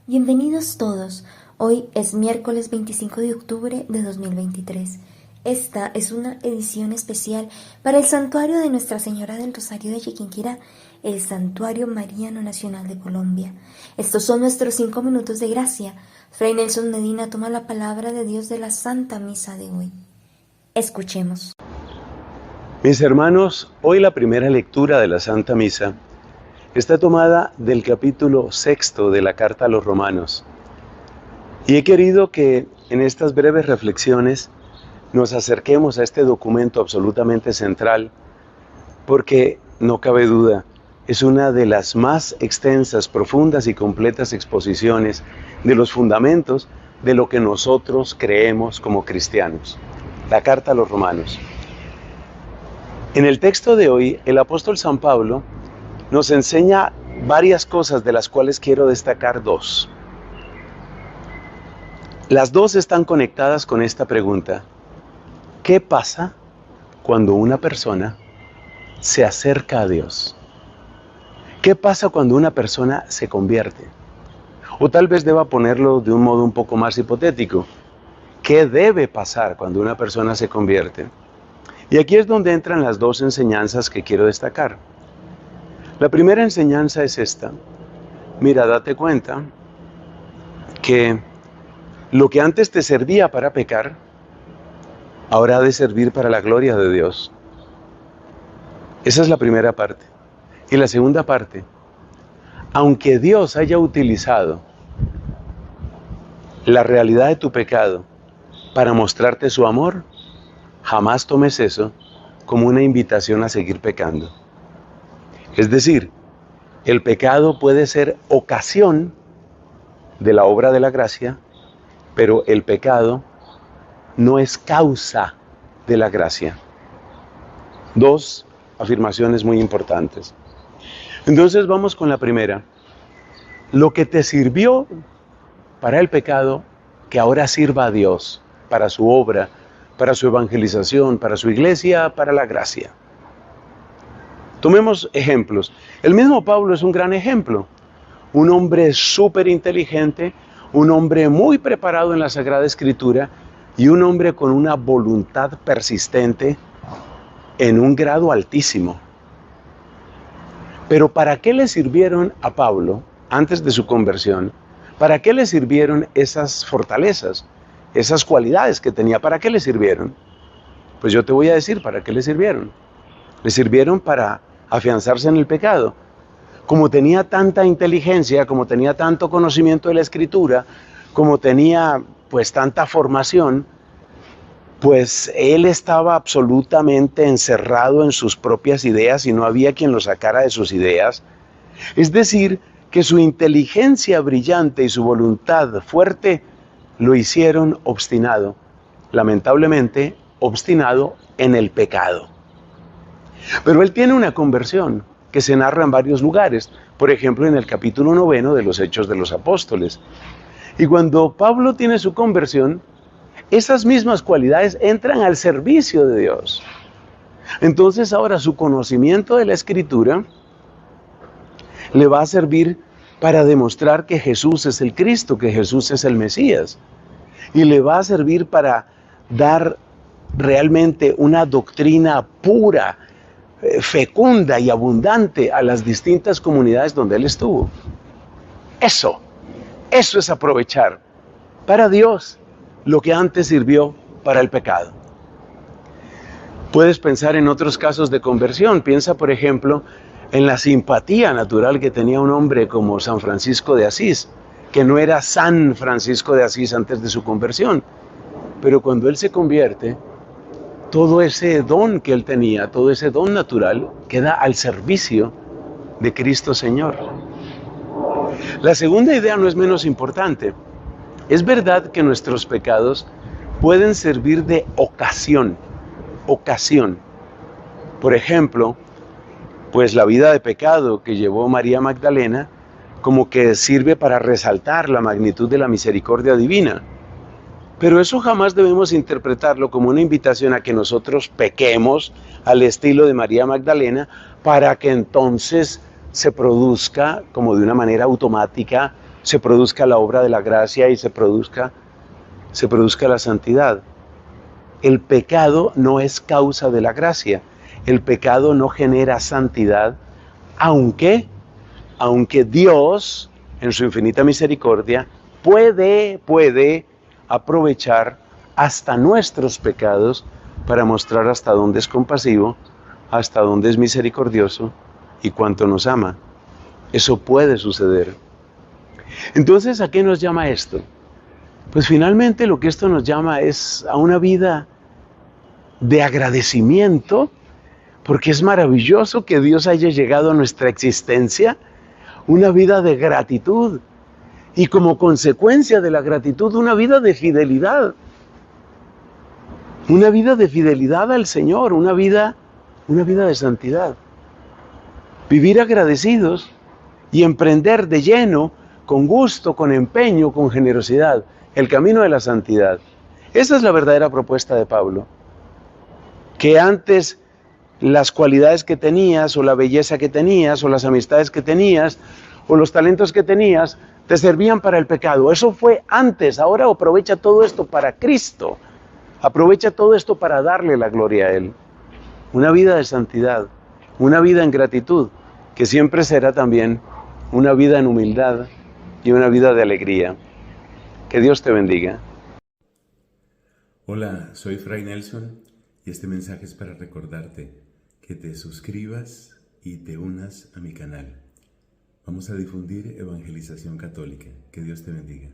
Bienvenidos todos. Hoy es miércoles 25 de octubre de 2023. Esta es una edición especial para el Santuario de Nuestra Señora del Rosario de Chiquinquirá, el Santuario Mariano Nacional de Colombia. Estos son nuestros 5 minutos de gracia. Fray Nelson Medina toma la palabra de Dios de la Santa Misa de hoy. Escuchemos. Mis hermanos, hoy la primera lectura de la Santa Misa está tomada del capítulo 6 de la Carta a los Romanos. Y he querido que en estas breves reflexiones nos acerquemos a este documento absolutamente central, porque no cabe duda, es una de las más extensas, profundas y completas exposiciones de los fundamentos de lo que nosotros creemos como cristianos. La Carta a los Romanos. En el texto de hoy, el apóstol San Pablo nos enseña varias cosas, de las cuales quiero destacar dos. Las dos están conectadas con esta pregunta: ¿qué pasa cuando una persona se acerca a Dios? ¿Qué pasa cuando una persona se convierte? O tal vez deba ponerlo de un modo un poco más hipotético: ¿qué debe pasar cuando una persona se convierte? Y aquí es donde entran las dos enseñanzas que quiero destacar. La primera enseñanza es esta: mira, date cuenta que lo que antes te servía para pecar, ahora ha de servir para la gloria de Dios. Esa es la primera parte. Y la segunda parte: aunque Dios haya utilizado la realidad de tu pecado para mostrarte su amor, jamás tomes eso como una invitación a seguir pecando. Es decir, el pecado puede ser ocasión de la obra de la gracia, pero el pecado no es causa de la gracia. Dos afirmaciones muy importantes. Entonces vamos con la primera. Lo que te sirvió para el pecado, que ahora sirva a Dios, para su obra, para su evangelización, para su iglesia, para la gracia. Tomemos ejemplos. El mismo Pablo es un gran ejemplo. Un hombre súper inteligente, un hombre muy preparado en la Sagrada Escritura y un hombre con una voluntad persistente en un grado altísimo. Pero ¿para qué le sirvieron a Pablo, antes de su conversión? ¿Para qué le sirvieron esas fortalezas, esas cualidades que tenía? ¿Para qué le sirvieron? Pues yo te voy a decir para qué le sirvieron. Le sirvieron para afianzarse en el pecado. Como tenía tanta inteligencia, como tenía tanto conocimiento de la Escritura, como tenía pues tanta formación, pues él estaba absolutamente encerrado en sus propias ideas y no había quien lo sacara de sus ideas. Es decir, que su inteligencia brillante y su voluntad fuerte lo hicieron obstinado, lamentablemente obstinado en el pecado. Pero él tiene una conversión que se narra en varios lugares, por ejemplo en el capítulo 9 de los Hechos de los Apóstoles. Y cuando Pablo tiene su conversión, esas mismas cualidades entran al servicio de Dios. Entonces ahora su conocimiento de la Escritura le va a servir para demostrar que Jesús es el Cristo, que Jesús es el Mesías. Y le va a servir para dar realmente una doctrina pura, fecunda y abundante a las distintas comunidades donde él estuvo. Eso es aprovechar para Dios lo que antes sirvió para el pecado. Puedes pensar en otros casos de conversión. Piensa, por ejemplo, en la simpatía natural que tenía un hombre como San Francisco de Asís, que no era San Francisco de Asís antes de su conversión, pero cuando él se convierte, todo ese don que él tenía, todo ese don natural, queda al servicio de Cristo Señor. La segunda idea no es menos importante. Es verdad que nuestros pecados pueden servir de ocasión. Por ejemplo, pues la vida de pecado que llevó María Magdalena, como que sirve para resaltar la magnitud de la misericordia divina. Pero eso jamás debemos interpretarlo como una invitación a que nosotros pequemos al estilo de María Magdalena para que entonces se produzca como de una manera automática se produzca la obra de la gracia y se produzca la santidad. El pecado no es causa de la gracia. El pecado no genera santidad, aunque Dios, en su infinita misericordia, puede aprovechar hasta nuestros pecados para mostrar hasta dónde es compasivo, hasta dónde es misericordioso y cuánto nos ama. Eso puede suceder. Entonces, ¿a qué nos llama esto? Pues finalmente lo que esto nos llama es a una vida de agradecimiento, porque es maravilloso que Dios haya llegado a nuestra existencia, una vida de gratitud y como consecuencia de la gratitud una vida de fidelidad al Señor, una vida de santidad. Vivir agradecidos y emprender de lleno, con gusto, con empeño, con generosidad, el camino de la santidad. Esa es la verdadera propuesta de Pablo. Que antes las cualidades que tenías, o la belleza que tenías, o las amistades que tenías, o los talentos que tenías, te servían para el pecado. Eso fue antes. Ahora aprovecha todo esto para Cristo. Aprovecha todo esto para darle la gloria a Él. Una vida de santidad, una vida en gratitud, que siempre será también una vida en humildad y una vida de alegría. Que Dios te bendiga. Hola, soy Fray Nelson y este mensaje es para recordarte que te suscribas y te unas a mi canal. Vamos a difundir evangelización católica. Que Dios te bendiga.